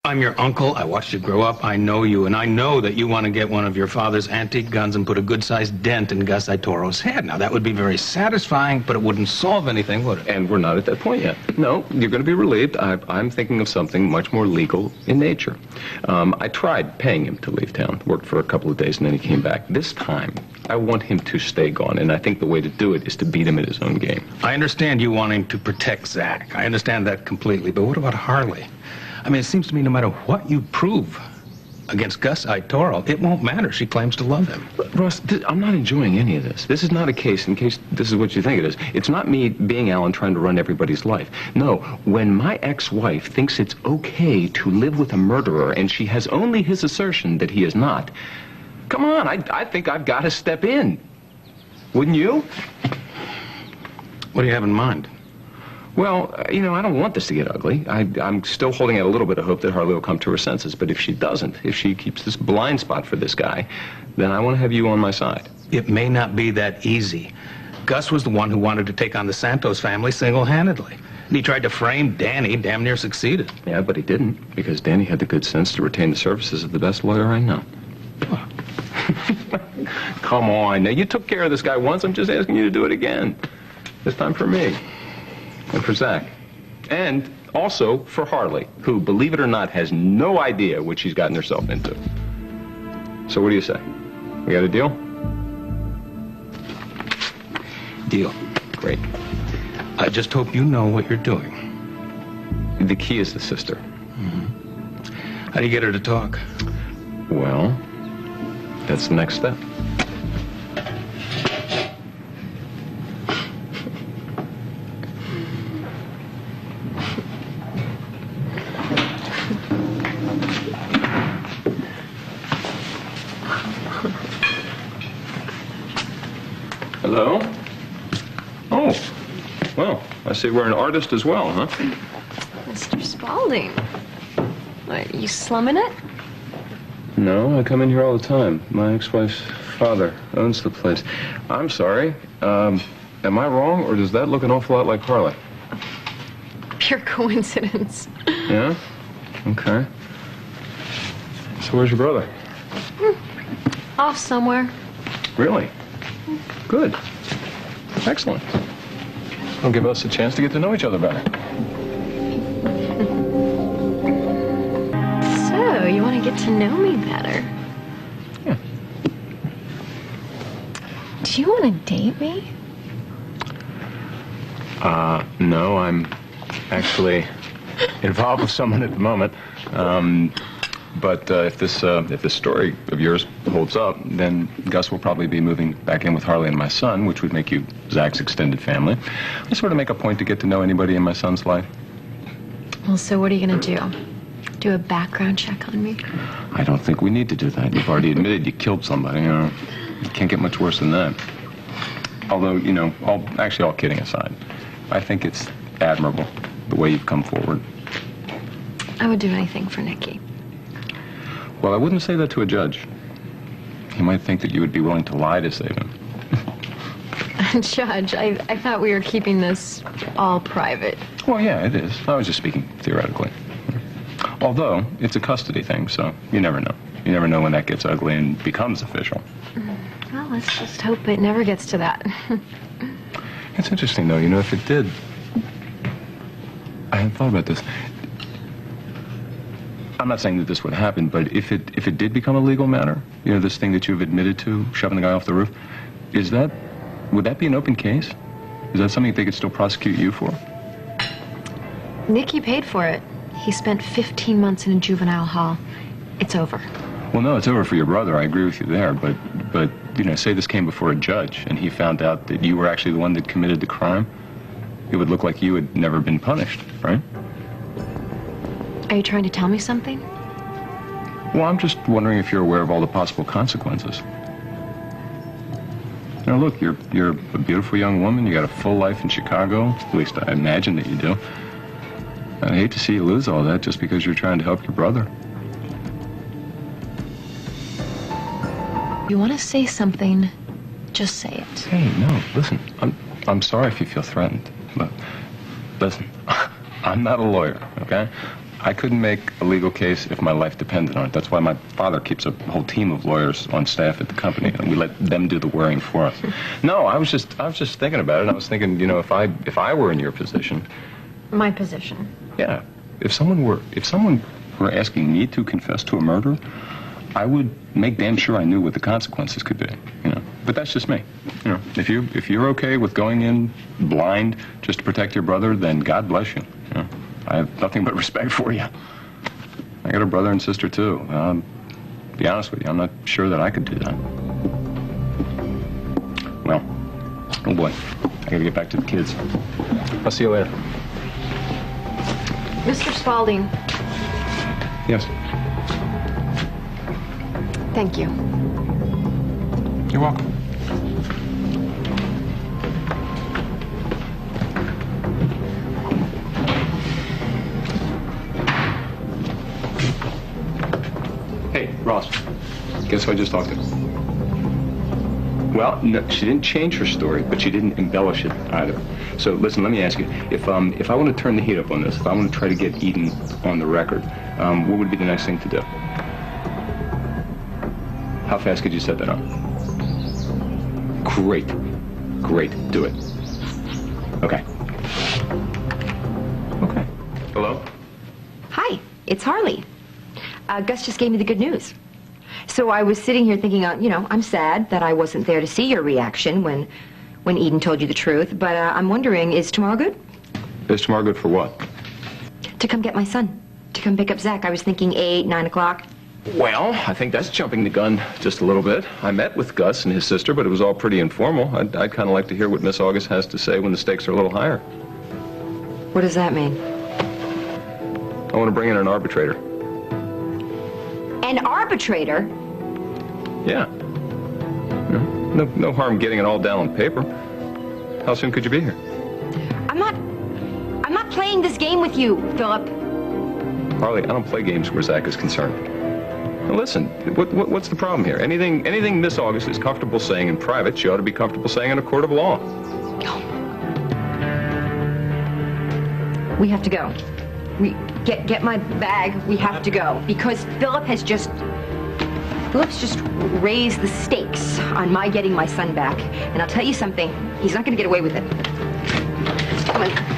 I'm your uncle. I watched you grow up. I know you, and I know that you want to get one of your father's antique guns and put a good-sized dent in Gus Itoro's head. Now, that would be very satisfying, but it wouldn't solve anything, would it? And we're not at that point yet. No, you're going to be relieved. I'm thinking of something much more legal in nature. I tried paying him to leave town. Worked for a couple of days, and then he came back. This time, I want him to stay gone, and I think the way to do it is to beat him at his own game. I understand you wanting to protect Zach. I understand that completely, but what about Harley? I mean, it seems to me no matter what you prove against Gus Itoro, it won't matter. She claims to love him. But, Ross, I'm not enjoying any of this. This is not a case, in case this is what you think it is. It's not me being Alan trying to run everybody's life. No, when my ex-wife thinks it's okay to live with a murderer and she has only his assertion that he is not, come on, I think I've got to step in. Wouldn't you? What do you have in mind? Well, you know, I don't want this to get ugly. I'm still holding out a little bit of hope that Harley will come to her senses. But if she doesn't, if she keeps this blind spot for this guy, then I want to have you on my side. It may not be that easy. Gus was the one who wanted to take on the Santos family single-handedly. And he tried to frame Danny, damn near succeeded. Yeah, but he didn't, because Danny had the good sense to retain the services of the best lawyer I know. Come on. Now, you took care of this guy once. I'm just asking you to do it again. This time for me. And for Zach. And also for Harley, who, believe it or not, has no idea what she's gotten herself into. So what do you say? We got a deal? Deal. Great. I just hope you know what you're doing. The key is the sister. Mm-hmm. How do you get her to talk? Well, that's the next step. Hello? Oh, well, I see we're an artist as well, huh? Mr. Spaulding. What, are you slumming it? No, I come in here all the time. My ex-wife's father owns the place. I'm sorry. Am I wrong, or does that look an awful lot like Harley? Pure coincidence. Yeah? Okay. So where's your brother? Off somewhere. Really? Good. Excellent. It'll give us a chance to get to know each other better. So, you want to get to know me better? Yeah. Do you want to date me? No, I'm actually involved with someone at the moment. But if this story of yours holds up, then Gus will probably be moving back in with Harley and my son, which would make you Zach's extended family. I sort of make a point to get to know anybody in my son's life. Well, so what are you going to do? Do a background check on me? I don't think we need to do that. You've already admitted you killed somebody. You know, it can't get much worse than that. Although, you know, all kidding aside, I think it's admirable the way you've come forward. I would do anything for Nicky. Well, I wouldn't say that to a judge. He might think that you would be willing to lie to save him. Judge, I thought we were keeping this all private. Well, yeah, it is. I was just speaking theoretically. Although, it's a custody thing, so you never know. You never know when that gets ugly and becomes official. Well, let's just hope it never gets to that. It's interesting, though. You know, if it did... I hadn't thought about this. I'm not saying that this would happen, but if it did become a legal matter, you know, this thing that you've admitted to, shoving the guy off the roof, would that be an open case? Is that something they could still prosecute you for? Nicky paid for it. He spent 15 months in a juvenile hall. It's over. Well, no, it's over for your brother. I agree with you there, but you know, say this came before a judge and he found out that you were actually the one that committed the crime, it would look like you had never been punished, right? Are you trying to tell me something? Well, I'm just wondering if you're aware of all the possible consequences. Now, look, you're a beautiful young woman. You got a full life in Chicago. At least I imagine that you do. I'd hate to see you lose all that just because you're trying to help your brother. You want to say something, just say it. Hey, no, listen, I'm sorry if you feel threatened, but listen, I'm not a lawyer, okay? I couldn't make a legal case if my life depended on it. That's why my father keeps a whole team of lawyers on staff at the company, and we let them do the worrying for us. No, I was just thinking about it. And I was thinking, you know, if I were in your position. My position. Yeah. If someone were asking me to confess to a murder, I would make damn sure I knew what the consequences could be, you know. But that's just me. You know, if you're okay with going in blind just to protect your brother, then God bless you. You know, I have nothing but respect for you. I got a brother and sister too. Be honest with you, I'm not sure that I could do that. Well, oh boy, I gotta get back to the kids. I'll see you later. Mr. Spaulding. Yes. Thank you. You're welcome. Hey, Ross. Guess who I just talked to? Well, no, she didn't change her story, but she didn't embellish it either. So listen, let me ask you, if I want to turn the heat up on this, if I want to try to get Eden on the record, what would be the next thing to do? How fast could you set that up? Great. Great. Do it. Okay. Okay. Hello? Hi, it's Harley. Gus just gave me the good news. So I was sitting here thinking, you know, I'm sad that I wasn't there to see your reaction when Eden told you the truth, but I'm wondering, is tomorrow good? Is tomorrow good for what? To come get my son. To come pick up Zach. I was thinking 8, 9 o'clock. Well, I think that's jumping the gun just a little bit. I met with Gus and his sister, but it was all pretty informal. I'd kind of like to hear what Miss August has to say when the stakes are a little higher. What does that mean? I want to bring in an arbitrator. An arbitrator? Yeah. No harm getting it all down on paper. How soon could you be here? I'm not playing this game with you, Phillip. Harley, I don't play games where Zach is concerned. Now listen, what's the problem here? Anything Miss August is comfortable saying in private, she ought to be comfortable saying in a court of law. We have to go. Get my bag. We have to go because Phillip's just raised the stakes on my getting my son back. And I'll tell you something, he's not going to get away with it. Come on.